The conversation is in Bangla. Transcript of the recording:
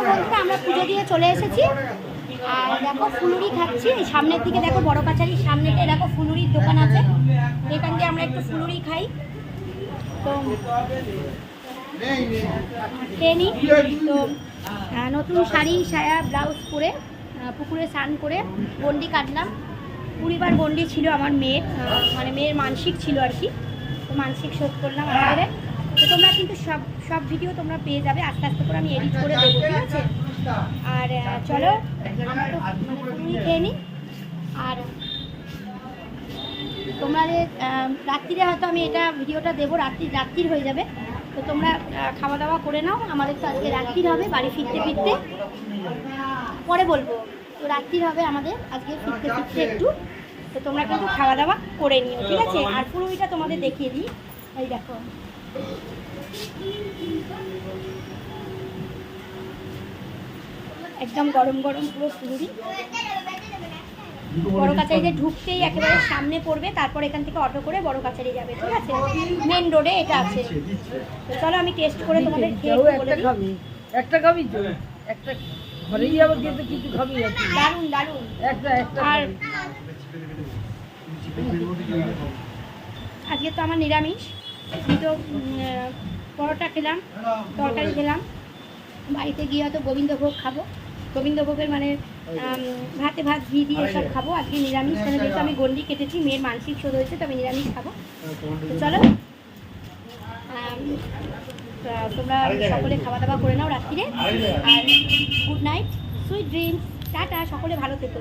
বন্ধুরা আমরা পুজো দিয়ে চলে এসেছি। আর দেখো ফুলুরি খাচ্ছি। এই সামনের দিকে দেখো বড় কাছারির সামনেতে দেখো ফুলুরির দোকান আছে, এখান দিয়ে আমরা একটু ফুলুরি খাই। তো খেয়ে নিই। তো নতুন শাড়ি সায়া ব্লাউজ পরে পুকুরে স্নান করে গন্ডি কাটলাম। 20 বার গন্ডি ছিল আমার মেয়ের, মানে মেয়ের মানসিক ছিল আর কি। তো মানসিক শোধ করলাম আমাদের। তো তোমরা কিন্তু সব ভিডিও তোমরা পেয়ে যাবে, আস্তে আস্তে করে আমি এডিট করে দেবো, ঠিক আছে? আর চলো আমরা তো মানে পুরোই খেয়ে নিই। আর তোমাদের রাত্রিরে হয়তো আমি এটা ভিডিওটা দেবো, রাত্রির হয়ে যাবে। তো তোমরা খাওয়া দাওয়া করে নাও। আমাদের তো আজকে রাত্রির হবে, বাড়ি ফিরতে ফিরতে পরে বলবো। তো রাত্রির হবে আমাদের আজকে ফিরতে ফিরতে একটু। তো তোমরা কিন্তু খাওয়া দাওয়া করে নিও, ঠিক আছে? আর পুরোটা তোমাদের দেখিয়ে দিই। এই দেখো একদম গরম গরম পুরো ফুলুরি। বড় কাছারিতে ঢুকতেই একেবারে সামনে পড়বে, তারপর এখান থেকে অটো করে বড় কাছারি যাবে, ঠিক আছে? মেন রোডে এটা আছে। তো চলো আমি টেস্ট করে তোমাদের খেয়ে বলে দিই। একটা খাবি তো, একটা ঘরেই যাবো কিন্তু কিছু খাবি। দারুণ দারুণ। আর আজকে তো আমার নিরামিষ, আমি তো পরোটা খেলাম, তরকারি খেলাম। বাড়িতে গিয়ে হয়তো গোবিন্দভোগ খাবো। গোবিন্দভোগের মানে ভাতে ভাত ঘি দিয়ে সব খাবো। আজকে নিরামিষ, কেন যেহেতু আমি গন্ডি কেটেছি, মেয়ের মানসিক শোধ হয়েছে, তো আমি নিরামিষ খাবো। তো চলো তোমরা সকলে খাওয়া দাওয়া করে নাও রাত্রিরে। আর good night, sweet dreams, tata, সকলে ভালো থেকো।